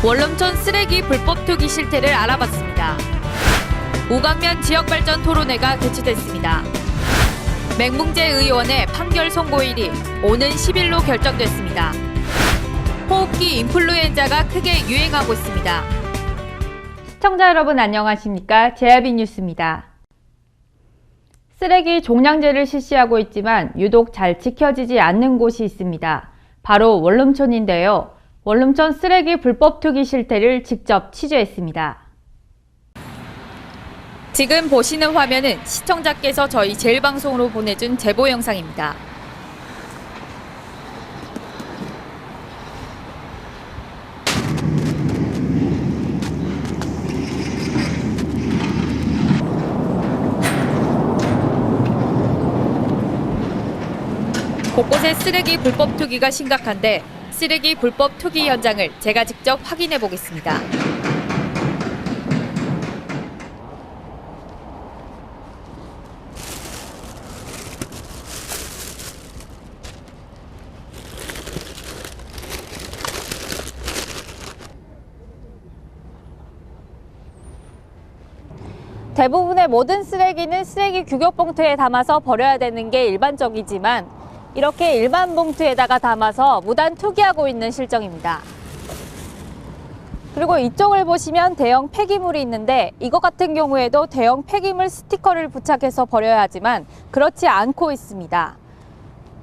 원룸촌 쓰레기 불법 투기 실태를 알아봤습니다. 우강면 지역발전 토론회가 개최됐습니다. 맹붕재 의원의 판결 선고일이 오는 10일로 결정됐습니다. 호흡기 인플루엔자가 크게 유행하고 있습니다. 시청자 여러분 안녕하십니까? 제아비 뉴스입니다. 쓰레기 종량제를 실시하고 있지만 유독 잘 지켜지지 않는 곳이 있습니다. 바로 원룸촌인데요. 원룸촌 쓰레기 불법 투기 실태를 직접 취재했습니다. 지금 보시는 화면은 시청자께서 저희 제일방송으로 보내준 제보 영상입니다. 곳곳에 쓰레기 불법 투기가 심각한데 쓰레기 불법 투기 현장을 제가 직접 확인해 보겠습니다. 대부분의 모든 쓰레기는 쓰레기 규격봉투에 담아서 버려야 되는 게 일반적이지만 이렇게 일반 봉투에다가 담아서 무단 투기하고 있는 실정입니다. 그리고 이쪽을 보시면 대형 폐기물이 있는데 이것 같은 경우에도 대형 폐기물 스티커를 부착해서 버려야 하지만 그렇지 않고 있습니다.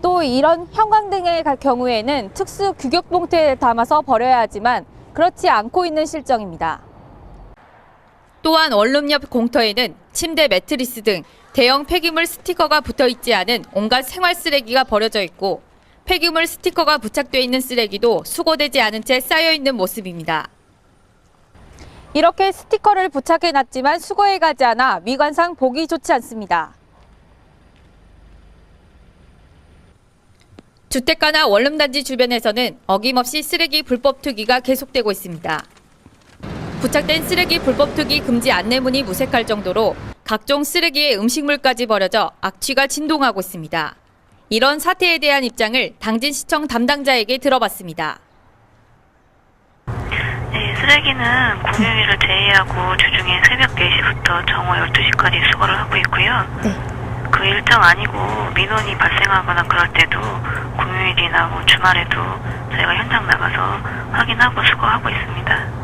또 이런 형광등의 경우에는 특수 규격봉투에 담아서 버려야 하지만 그렇지 않고 있는 실정입니다. 또한 원룸 옆 공터에는 침대 매트리스 등 대형 폐기물 스티커가 붙어 있지 않은 온갖 생활 쓰레기가 버려져 있고 폐기물 스티커가 부착되어 있는 쓰레기도 수거되지 않은 채 쌓여 있는 모습입니다. 이렇게 스티커를 부착해 놨지만 수거해 가지 않아 미관상 보기 좋지 않습니다. 주택가나 원룸단지 주변에서는 어김없이 쓰레기 불법 투기가 계속되고 있습니다. 부착된 쓰레기 불법 투기 금지 안내문이 무색할 정도로 각종 쓰레기에 음식물까지 버려져 악취가 진동하고 있습니다. 이런 사태에 대한 입장을 당진시청 담당자에게 들어봤습니다. 네, 쓰레기는 공휴일을 제외하고 주중에 새벽 4시부터 정오 12시까지 수거를 하고 있고요. 네. 그 일정 아니고 민원이 발생하거나 그럴 때도 공휴일이나 주말에도 저희가 현장 나가서 확인하고 수거하고 있습니다.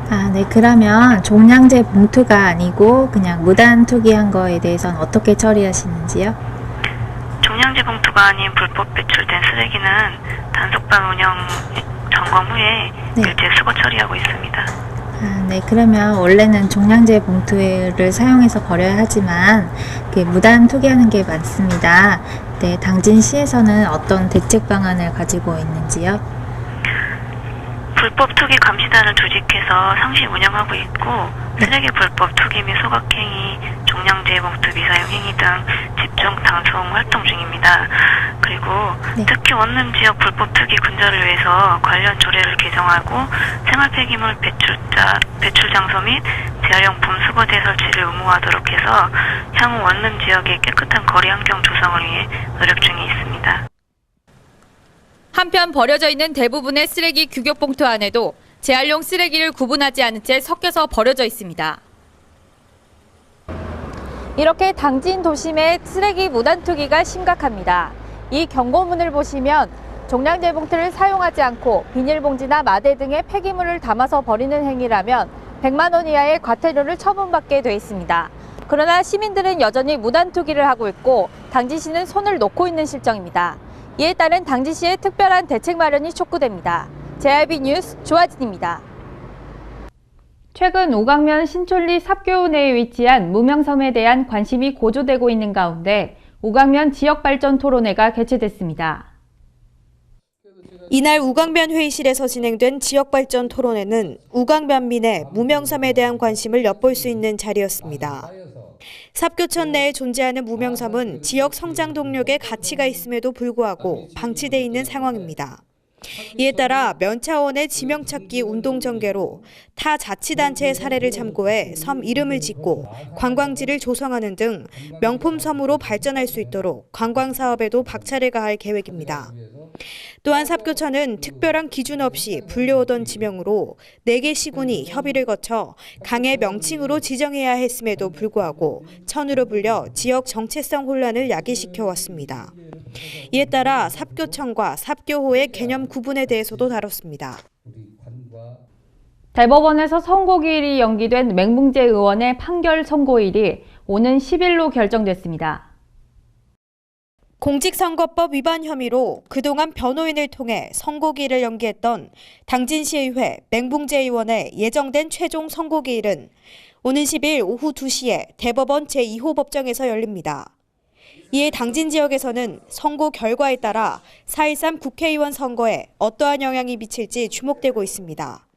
아, 네. 그러면 종량제 봉투가 아니고 그냥 무단 투기한 거에 대해서는 어떻게 처리하시는지요? 종량제 봉투가 아닌 불법 배출된 쓰레기는 단속반 운영 점검 후에 네. 일제 수거 처리하고 있습니다. 아, 네. 그러면 원래는 종량제 봉투를 사용해서 버려야 하지만 무단 투기하는 게 많습니다. 네. 당진시에서는 어떤 대책 방안을 가지고 있는지요? 불법 투기 감시단을 조직해서 상시 운영하고 있고 쓰레기 불법 투기 및 소각행위, 종량제 봉투 미사용 행위 등 집중 방송 활동 중입니다. 그리고 네. 특히 원룸 지역 불법 투기 근절을 위해서 관련 조례를 개정하고 생활 폐기물 배출 장소 및 재활용품 수거대 설치를 의무화하도록 해서 향후 원룸 지역의 깨끗한 거리 환경 조성을 위해 노력 중에 있습니다. 한편 버려져 있는 대부분의 쓰레기 규격봉투 안에도 재활용 쓰레기를 구분하지 않은 채 섞여서 버려져 있습니다. 이렇게 당진 도심의 쓰레기 무단 투기가 심각합니다. 이 경고문을 보시면 종량제 봉투를 사용하지 않고 비닐봉지나 마대 등의 폐기물을 담아서 버리는 행위라면 100만 원 이하의 과태료를 처분받게 돼 있습니다. 그러나 시민들은 여전히 무단 투기를 하고 있고 당진시는 손을 놓고 있는 실정입니다. 이에 따른 당진시의 특별한 대책 마련이 촉구됩니다. JRB 뉴스 조아진입니다. 최근 우강면 신촌리 삽교우 내에 위치한 무명섬에 대한 관심이 고조되고 있는 가운데 우강면 지역발전 토론회가 개최됐습니다. 이날 우강면 회의실에서 진행된 지역발전 토론회는 우강면민의 무명섬에 대한 관심을 엿볼 수 있는 자리였습니다. 삽교천 내에 존재하는 무명섬은 지역 성장 동력에 가치가 있음에도 불구하고 방치돼 있는 상황입니다. 이에 따라 면차원의 지명찾기 운동 전개로 타 자치단체의 사례를 참고해 섬 이름을 짓고 관광지를 조성하는 등 명품 섬으로 발전할 수 있도록 관광 사업에도 박차를 가할 계획입니다. 또한 삽교천은 특별한 기준 없이 불려오던 지명으로 4개 시군이 협의를 거쳐 강의 명칭으로 지정해야 했음에도 불구하고 천으로 불려 지역 정체성 혼란을 야기시켜 왔습니다. 이에 따라 삽교천과 삽교호의 개념 구분에 대해서도 다뤘습니다. 대법원에서 선고기일이 연기된 맹붕재 의원의 판결 선고일이 오는 10일로 결정됐습니다. 공직선거법 위반 혐의로 그동안 변호인을 통해 선고기일을 연기했던 당진시의회 맹붕재 의원의 예정된 최종 선고기일은 오는 10일 오후 2시에 대법원 제2호 법정에서 열립니다. 이에 당진 지역에서는 선고 결과에 따라 4.13 국회의원 선거에 어떠한 영향이 미칠지 주목되고 있습니다.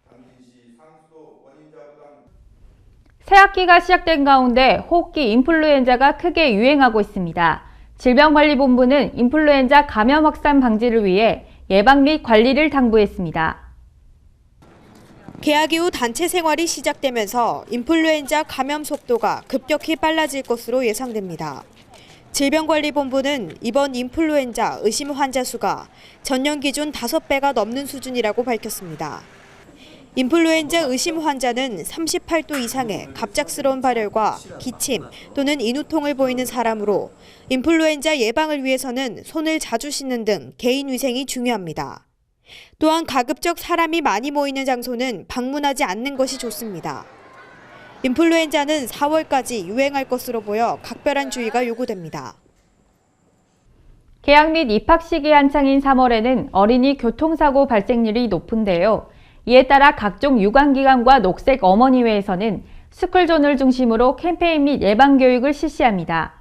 새학기가 시작된 가운데 호흡기 인플루엔자가 크게 유행하고 있습니다. 질병관리본부는 인플루엔자 감염 확산 방지를 위해 예방 및 관리를 당부했습니다. 개학 이후 단체 생활이 시작되면서 인플루엔자 감염 속도가 급격히 빨라질 것으로 예상됩니다. 질병관리본부는 이번 인플루엔자 의심 환자 수가 전년 기준 5배가 넘는 수준이라고 밝혔습니다. 인플루엔자 의심 환자는 38도 이상의 갑작스러운 발열과 기침 또는 인후통을 보이는 사람으로 인플루엔자 예방을 위해서는 손을 자주 씻는 등 개인 위생이 중요합니다. 또한 가급적 사람이 많이 모이는 장소는 방문하지 않는 것이 좋습니다. 인플루엔자는 4월까지 유행할 것으로 보여 각별한 주의가 요구됩니다. 개학 및 입학 시기 한창인 3월에는 어린이 교통사고 발생률이 높은데요. 이에 따라 각종 유관기관과 녹색 어머니회에서는 스쿨존을 중심으로 캠페인 및 예방교육을 실시합니다.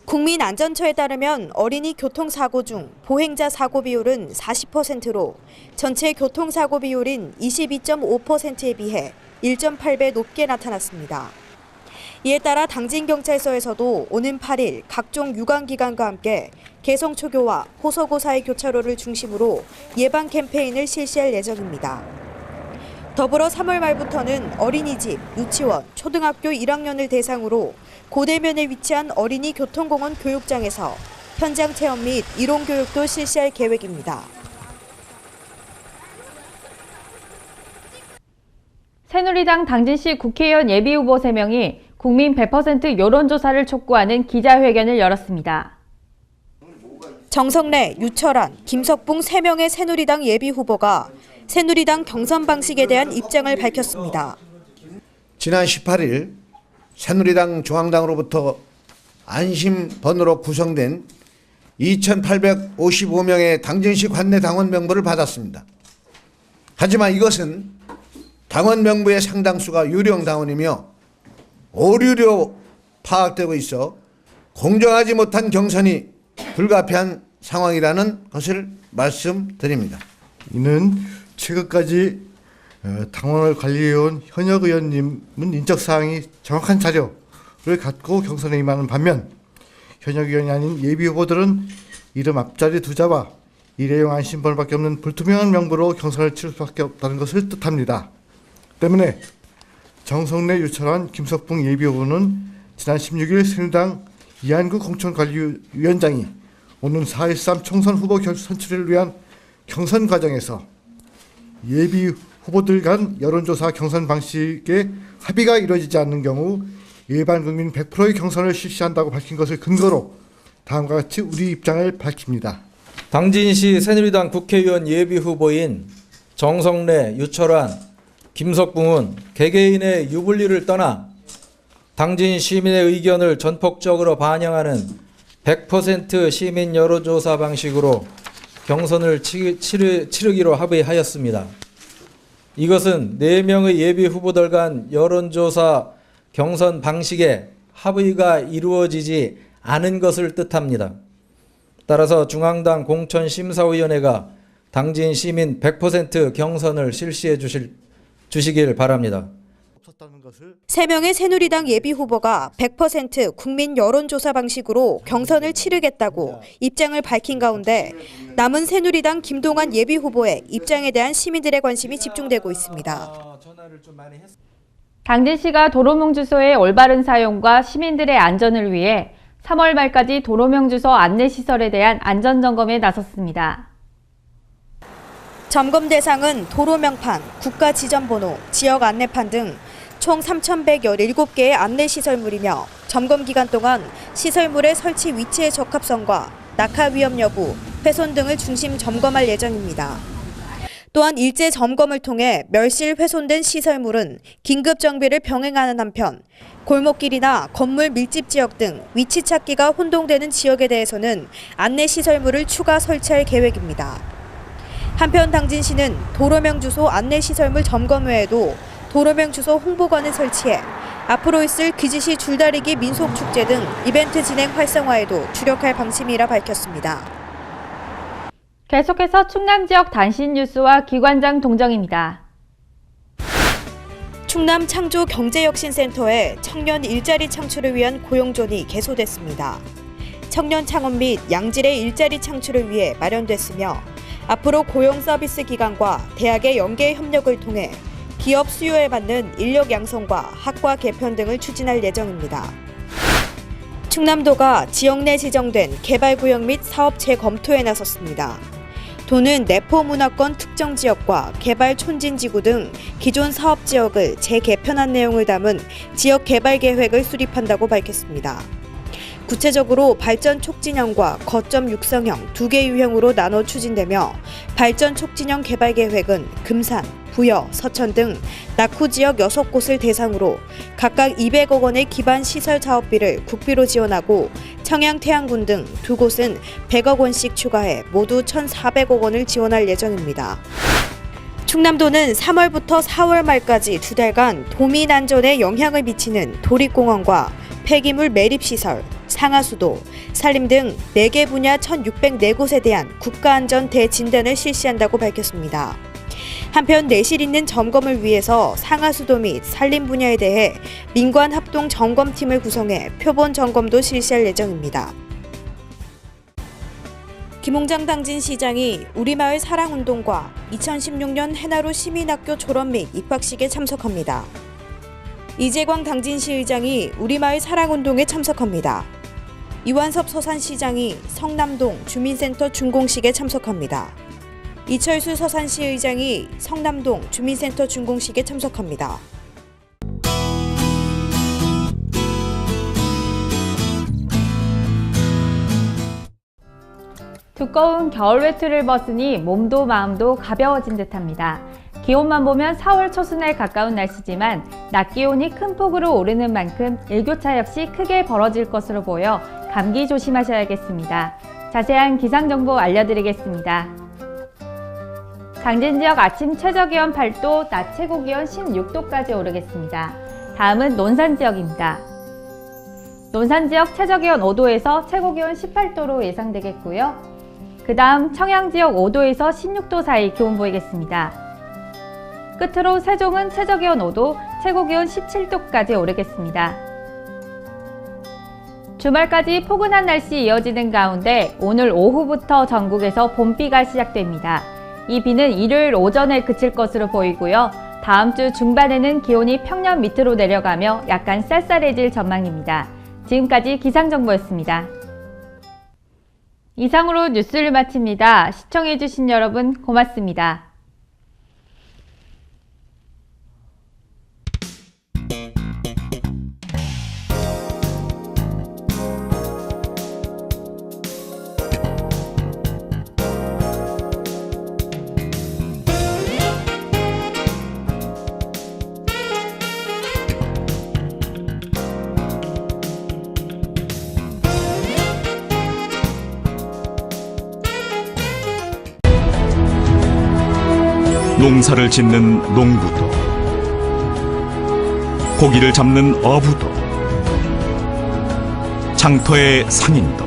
국민안전처에 따르면 어린이 교통사고 중 보행자 사고 비율은 40%로 전체 교통사고 비율인 22.5%에 비해 1.8배 높게 나타났습니다. 이에 따라 당진경찰서에서도 오는 8일 각종 유관기관과 함께 개성초교와 호서고 사이 교차로를 중심으로 예방 캠페인을 실시할 예정입니다. 더불어 3월 말부터는 어린이집, 유치원, 초등학교 1학년을 대상으로 고대면에 위치한 어린이 교통공원 교육장에서 현장 체험 및 이론 교육도 실시할 계획입니다. 새누리당 당진시 국회의원 예비후보 3명이 국민 100% 여론조사를 촉구하는 기자회견을 열었습니다. 정성래, 유철한, 김석붕 3명의 새누리당 예비후보가 새누리당 경선 방식에 대한 입장을 밝혔습니다. 지난 18일 새누리당 중앙당으로부터 안심번호로 구성된 2,855명의 당진시 관내 당원 명부를 받았습니다. 하지만 이것은 당원 명부의 상당수가 유령 당원이며 오류로 파악되고 있어 공정하지 못한 경선이 불가피한 상황이라는 것을 말씀드립니다. 이는 최근까지 당원을 관리해온 현역 의원님은 인적사항이 정확한 자료를 갖고 경선에 임하는 반면 현역 의원이 아닌 예비후보들은 이름 앞자리 두자와 일회용 안심번호밖에 없는 불투명한 명부로 경선을 치를 수밖에 없다는 것을 뜻합니다. 때문에 정성래, 유철한, 김석붕 예비후보는 지난 16일 새누리당 이한구 공천관리위원장이 오는 4.13 총선 후보 선출을 위한 경선 과정에서 예비 후보들 간 여론조사 경선 방식에 합의가 이루어지지 않는 경우 일반 국민 100%의 경선을 실시한다고 밝힌 것을 근거로 다음과 같이 우리 입장을 밝힙니다. 당진시 새누리당 국회의원 예비후보인 정성래, 유철환, 김석붕은 개개인의 유불리를 떠나 당진 시민의 의견을 전폭적으로 반영하는 100% 시민 여론조사 방식으로 경선을 치르기로 합의하였습니다. 이것은 4명의 예비 후보들 간 여론조사 경선 방식에 합의가 이루어지지 않은 것을 뜻합니다. 따라서 중앙당 공천심사위원회가 당진 시민 100% 경선을 실시해 주시길 바랍니다. 없었다는 것을 3명의 새누리당 예비후보가 100% 국민 여론조사 방식으로 경선을 치르겠다고 입장을 밝힌 가운데 남은 새누리당 김동완 예비후보의 입장에 대한 시민들의 관심이 집중되고 있습니다. 당진시가 도로명 주소의 올바른 사용과 시민들의 안전을 위해 3월 말까지 도로명 주소 안내시설에 대한 안전점검에 나섰습니다. 점검 대상은 도로명판, 국가지점번호, 지역 안내판 등 총 3,117개의 안내시설물이며 점검 기간 동안 시설물의 설치 위치의 적합성과 낙하 위험 여부, 훼손 등을 중심 점검할 예정입니다. 또한 일제 점검을 통해 멸실 훼손된 시설물은 긴급 정비를 병행하는 한편 골목길이나 건물 밀집 지역 등 위치 찾기가 혼동되는 지역에 대해서는 안내시설물을 추가 설치할 계획입니다. 한편 당진시는 도로명 주소 안내시설물 점검 외에도 도로명 주소 홍보관을 설치해 앞으로 있을 귀지시 줄다리기 민속축제 등 이벤트 진행 활성화에도 주력할 방침이라 밝혔습니다. 계속해서 충남 지역 단신 뉴스와 기관장 동정입니다. 충남 창조경제혁신센터에 청년 일자리 창출을 위한 고용존이 개소됐습니다. 청년 창업 및 양질의 일자리 창출을 위해 마련됐으며 앞으로 고용 서비스 기관과 대학의 연계 협력을 통해 기업 수요에 맞는 인력 양성과 학과 개편 등을 추진할 예정입니다. 충남도가 지역 내 지정된 개발구역 및 사업 재검토에 나섰습니다. 도는 내포 문화권 특정 지역과 개발 촌진지구 등 기존 사업 지역을 재개편한 내용을 담은 지역 개발 계획을 수립한다고 밝혔습니다. 구체적으로 발전 촉진형과 거점 육성형 2개 유형으로 나눠 추진되며 발전 촉진형 개발 계획은 금산, 부여, 서천 등 낙후 지역 6곳을 대상으로 각각 200억 원의 기반 시설 사업비를 국비로 지원하고 청양 태안군 등 2곳은 100억 원씩 추가해 모두 1,400억 원을 지원할 예정입니다. 충남도는 3월부터 4월 말까지 2달간 도민 안전에 영향을 미치는 도립공원과 폐기물 매립시설, 상하수도, 산림 등 4개 분야 1,604곳에 대한 국가안전 대진단을 실시한다고 밝혔습니다. 한편 내실 있는 점검을 위해서 상하수도 및 산림 분야에 대해 민관 합동 점검팀을 구성해 표본 점검도 실시할 예정입니다. 김홍장 당진시장이 우리마을 사랑운동과 2016년 해나루 시민학교 졸업 및 입학식에 참석합니다. 이재광 당진시의장이 우리마을 사랑운동에 참석합니다. 이완섭 서산시장이 성남동 주민센터 준공식에 참석합니다. 이철수 서산시의장이 성남동 주민센터 준공식에 참석합니다. 두꺼운 겨울 외투를 벗으니 몸도 마음도 가벼워진 듯합니다. 기온만 보면 4월 초순에 가까운 날씨지만 낮 기온이 큰 폭으로 오르는 만큼 일교차 역시 크게 벌어질 것으로 보여 감기 조심하셔야겠습니다. 자세한 기상정보 알려드리겠습니다. 당진 지역 아침 최저기온 8도, 낮 최고기온 16도까지 오르겠습니다. 다음은 논산 지역입니다. 논산 지역 최저기온 5도에서 최고기온 18도로 예상되겠고요. 그 다음 청양 지역 5도에서 16도 사이 기온 보이겠습니다. 끝으로 세종은 최저기온 5도, 최고기온 17도까지 오르겠습니다. 주말까지 포근한 날씨 이어지는 가운데 오늘 오후부터 전국에서 봄비가 시작됩니다. 이 비는 일요일 오전에 그칠 것으로 보이고요. 다음 주 중반에는 기온이 평년 밑으로 내려가며 약간 쌀쌀해질 전망입니다. 지금까지 기상정보였습니다. 이상으로 뉴스를 마칩니다. 시청해주신 여러분 고맙습니다. 농사를 짓는 농부도, 고기를 잡는 어부도, 장터의 상인도,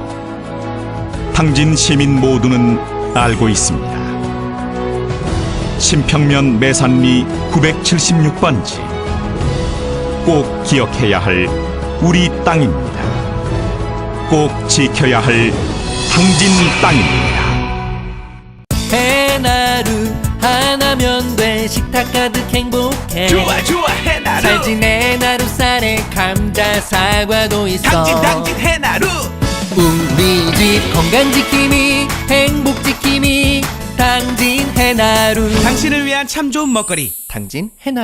당진 시민 모두는 알고 있습니다. 신평면 매산리 976번지 꼭 기억해야 할 우리 땅입니다. 꼭 지켜야 할 당진 땅입니다. 해나루 하나면 돼. 식탁 가득 행복해. 좋아 해나루. 살진 해나루 쌀에 감자 사과도 있어. 당진 해나루. 우리 집 건강 지킴이 행복 지킴이 당진 해나루. 당신을 위한 참 좋은 먹거리. 당진 해나루.